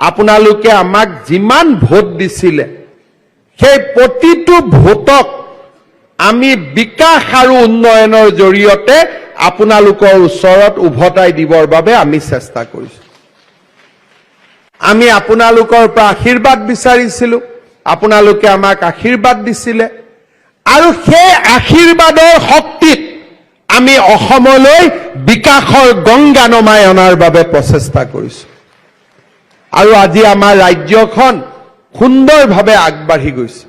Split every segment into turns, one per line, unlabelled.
আপোনালোকে আমাক যিমান ভোট দিছিলে সেই প্ৰতিটো ভোটক আমি বিকাশ আৰু উন্নয়নৰ জৰিয়তে আপোনালোকৰ ওচৰত উভতাই দিবৰ বাবে আমি চেষ্টা কৰিছো। আমি আপোনালোকৰ পৰা আশীৰ্বাদ বিচাৰিছিলো, আপোনালোকে আমাক আশীৰ্বাদ দিছিলে আৰু সেই আশীৰ্বাদৰ শক্তিত আমি অসমলৈ বিকাশৰ গংগা নমাই অনাৰ বাবে প্ৰচেষ্টা কৰিছো। আৰু আজি আমাৰ ৰাজ্যখন সুন্দৰভাৱে আগবাঢ়ি গৈছে।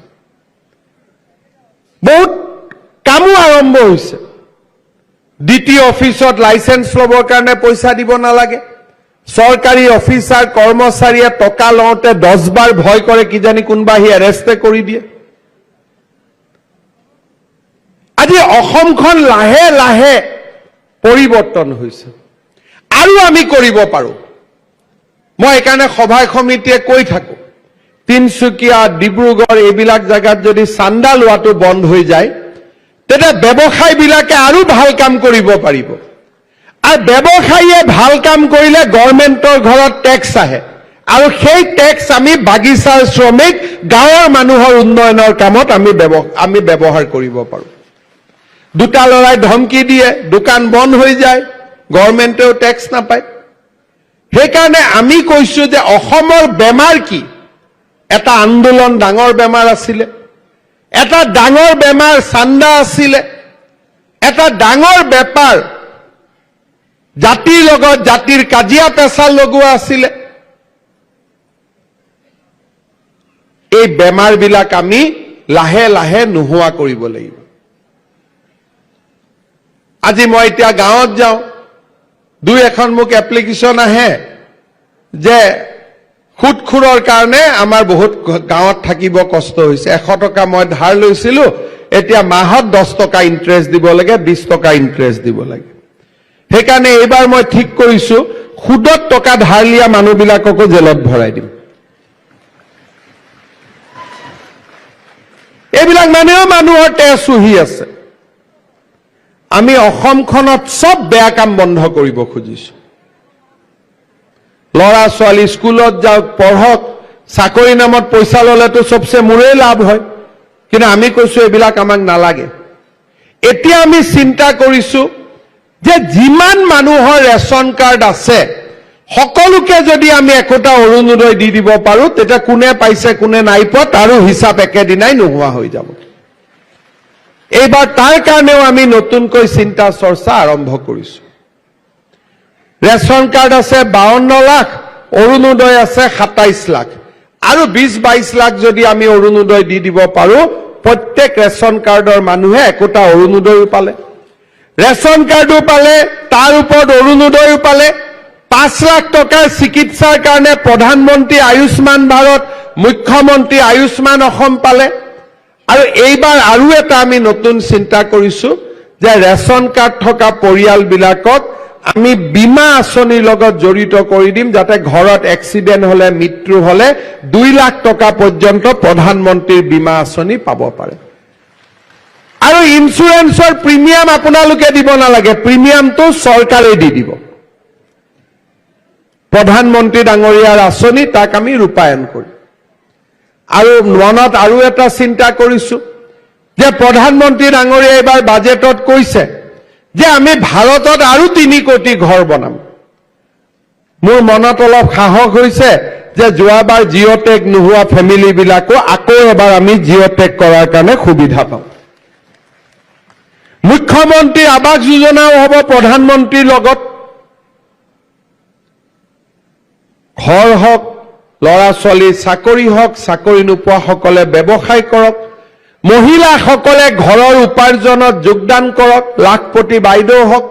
বহুত কামো আৰম্ভ হৈছে। দ্বিতীয় অফিচত লাইসেন্স ল'বৰ কাৰণে পইচা দিব নালাগে। চৰকাৰী অফিচাৰ কৰ্মচাৰীয়ে টকা লওঁতে 10 বাৰ ভয় কৰে, কিজানি কোনোবা আহি এৰেষ্টে কৰি দিয়ে। আজি অসমখন লাহে লাহে পৰিৱৰ্তন হৈছে আৰু আমি কৰিব পাৰো। মই এইকাৰণে সভা সমিতিয়ে কৈ থাকো, তিনচুকীয়া, ডিব্ৰুগড় এইবিলাক জায়গাত যদি চান্দা লোৱাটো বন্ধ হৈ যায়, তেতিয়া ব্যৱসায়ীবিলাকে আৰু ভাল কাম কৰিব পাৰিব। আৰু ব্যৱসায়ীয়ে ভাল কাম কৰিলে গভৰ্ণমেণ্টৰ ঘৰত টেক্স আহে আৰু সেই টেক্স আমি বাগিচাৰ শ্ৰমিক, গাঁৱৰ মানুহৰ উন্নয়নৰ কামত আমি ব্যৱহাৰ কৰিব পাৰো। দুটা লৰাই ধমকি দিয়ে, দোকান বন্ধ হৈ যায়, গভৰ্ণমেণ্টেও টেক্স নাপায়। সেইকাৰণে আমি কৈছো যে অসমৰ বেমাৰ কি? এটা আন্দোলন ডাঙৰ বেমাৰ আছিলে, এটা ডাঙৰ বেমাৰ চান্দা আছিলে, এটা ডাঙৰ বেপাৰ জাতিৰ লগত জাতিৰ কাজিয়া পেচাল লগোৱা আছিলে। এই বেমাৰবিলাক আমি লাহে লাহে নোহোৱা কৰিব লাগিব। আজি মই এতিয়া গাঁৱত যাওঁ, দুই এখন মোক এপ্লিকেশ্যন আহে যে সুদখোৰৰ কাৰণে আমাৰ বহুত গাঁৱত থাকিব কষ্ট হৈছে। 100 টকা মই ধাৰ লৈছিলো, এতিয়া মাহত 10 টকা ইণ্টাৰেষ্ট দিব লাগে, 20 টকা ইণ্টাৰেষ্ট দিব লাগে। সেইকাৰণে এইবাৰ মই ঠিক কৰিছো, সুদত টকা ধাৰ লিয়া মানুহবিলাককো জেলত ভৰাই দিম। এইবিলাক মানুহেও মানুহৰ তেজ চুহি আছে। আমি অসমখনত সব বেয়া কাম বন্ধ কৰিব খুজিছো। ল'ৰা ছোৱালী স্কুলত যাওক, পঢ়ক, চাকৰি নামত পইচা ল'লেতো সবচে মোৰেই লাভ হয়, কিন্তু আমি কৈছো এইবিলাক আমাক নালাগে। এতিয়া আমি চিন্তা কৰিছো যে যিমান মানুহৰ ৰেচন কাৰ্ড আছে সকলোকে যদি আমি একোটা অৰুণোদয় দি দিব পাৰো, তেতিয়া কোনে পাইছে কোনে নাই পোৱা তাৰো হিচাপ একেদিনাই নোহোৱা হৈ যাব। এইবাৰ তাৰ কাৰণেও আমি নতুনকৈ চিন্তা চৰ্চা আৰম্ভ কৰিছো। ৰেচন কাৰ্ড আছে 52 লাখ, অৰুণোদয় আছে 27 লাখ, আৰু 20-22 লাখ যদি আমি অৰুণোদয় দি দিব পাৰো, প্ৰত্যেক ৰেচন কাৰ্ডৰ মানুহে একোটা অৰুণোদয়ও পালে, ৰেচন কাৰ্ডো পালে, তাৰ ওপৰত অৰুণোদয়ও পালে, 5 লাখ টকাৰ চিকিৎসাৰ কাৰণে প্ৰধানমন্ত্ৰী আয়ুষ্মান ভাৰত, মুখ্যমন্ত্ৰী আয়ুষ্মান অসম পালে। আৰু এইবাৰ আৰু এটা আমি নতুন চিন্তা কৰিছো যে ৰেচন কাৰ্ড থকা পৰিয়ালবিলাকক আমি বীমা আঁচনিৰ লগত জড়িত কৰি দিম, যাতে ঘৰত এক্সিডেণ্ট হলে, মৃত্যু হলে 2 লাখ টকা পৰ্যন্ত প্ৰধানমন্ত্ৰীৰ বীমা আঁচনি পাব পাৰে। আৰু ইন্সুৰেন্সৰ প্ৰিমিয়াম আপোনালোকে দিব নালাগে, প্ৰিমিয়ামটো চৰকাৰে দি দিব। প্ৰধানমন্ত্ৰী ডাঙৰীয়াৰ আঁচনি, তাক আমি ৰূপায়ণ কৰিম। আৰু মনত আৰু এটা চিন্তা কৰিছো যে প্ৰধানমন্ত্ৰী ডাঙৰীয়াই এইবাৰ বাজেটত কৈছে যে আমি ভাৰতত আৰু 3 কোটি ঘৰ বনাম। মোৰ মনত অলপ সাহস হৈছে যে যোৱাবাৰ জিঅ'টেক নোহোৱা ফেমিলিবিলাকো আকৌ এবাৰ আমি জিঅ'টেক কৰাৰ কাৰণে সুবিধা পাম। মুখ্যমন্ত্ৰী আৱাস যোজনাও হ'ব প্ৰধানমন্ত্ৰীৰ লগত। ঘৰ হওক, ল'ৰা ছোৱালীৰ চাকৰি হওক, চাকৰি নোপোৱাসকলে ব্যৱসায় কৰক, মহিলাসকলে ঘৰৰ উপাৰ্জনত যোগদান কৰক, লাখপতি বাইদেউ হওক,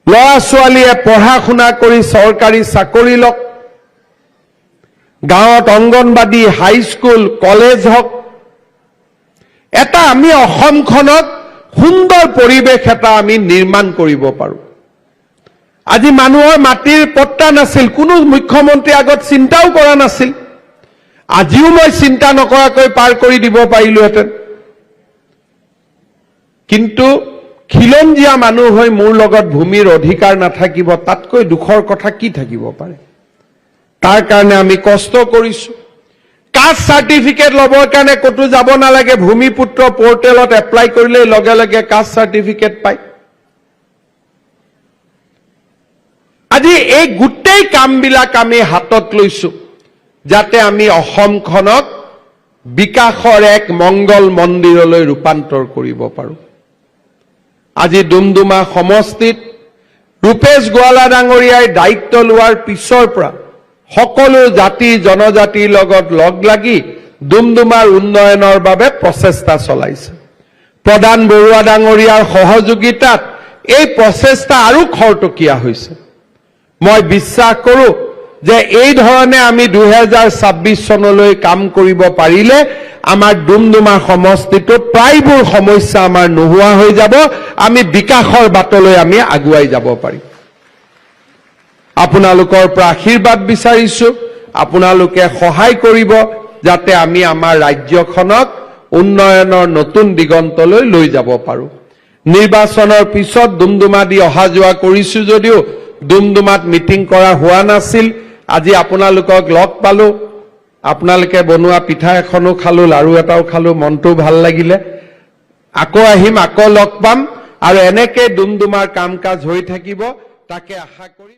ল'ৰা ছোৱালীয়ে পঢ়া শুনা কৰি চৰকাৰী চাকৰি লওক, গাঁৱত অংগনবাদী, হাইস্কুল, কলেজ হওক। এটা আমি অসমখনত সুন্দৰ পৰিৱেশ এটা আমি নিৰ্মাণ কৰিব পাৰো। আজি মানুহৰ মাটিৰ পট্টা নাছিল, কোনো মুখ্যমন্ত্ৰী আগত চিন্তাও কৰা নাছিল। আজিও মই চিন্তা নকৰাকৈ পাৰ কৰি দিব পাৰিলোহেঁতেন, কিন্তু খিলঞ্জীয়া মানুহ হৈ মোৰ লগত ভূমিৰ অধিকাৰ নাথাকিব, তাতকৈ দুখৰ কথা কি থাকিব পাৰে? তাৰ কাৰণে আমি কষ্ট কৰিছো। কাষ্ট চাৰ্টিফিকেট ল'বৰ কাৰণে ক'তো যাব নালাগে, ভূমিপুত্ৰ পৰ্টেলত এপ্লাই কৰিলে লগে লগে কাষ্ট চাৰ্টিফিকেট পায়। আজি এই গোটেই কামবিলাক আমি হাতত লৈছো যাতে আমি অসমখনক বিকাশৰ এক মংগল মন্দিৰলৈ ৰূপান্তৰ কৰিব পাৰো। আজি ডুমডুমা সমষ্টিত ৰূপেশ গোৱালা ডাঙৰীয়াই দায়িত্ব লোৱাৰ পিছৰ পৰা সকলো জাতি জনজাতিৰ লগত লগ লাগি ডুমডুমাৰ উন্নয়নৰ বাবে প্ৰচেষ্টা চলাইছে। প্ৰধান বৰুৱা ডাঙৰীয়াৰ সহযোগিতাত এই প্ৰচেষ্টা আৰু খৰতকীয়া হৈছে। মই বিশ্বাস কৰোঁ যে এই ধৰণে আমি 2026 চনলৈ কাম কৰিব পাৰিলে আমাৰ ডুমডুমা সমষ্টিটোত প্ৰায়বোৰ সমস্যা আমাৰ নোহোৱা হৈ যাব, আমি বিকাশৰ বাটলৈ আমি আগুৱাই যাব পাৰিম। আপোনালোকৰ পৰা আশীৰ্বাদ বিচাৰিছো, আপোনালোকে সহায় কৰিব যাতে আমি আমাৰ ৰাজ্যখনক উন্নয়নৰ নতুন দিগন্তলৈ লৈ যাব পাৰোঁ। নিৰ্বাচনৰ পিছত ডুমডুমা দি অহা যোৱা কৰিছো যদিও ডুমডুমাত মিটিং কৰা হোৱা নাছিল। আজি আপোনালোকক লগ পালো, আপোনালোকে বনোৱা পিঠা এখনো খালো, লাৰু এটাও খালো, মনটো ভাল লাগিলে। আকৌ আহিম, আকৌ লগ পাম আৰু এনেকৈ ডুমডুমাৰ কাম কাজ হৈ থাকিব, তাকে আশা কৰি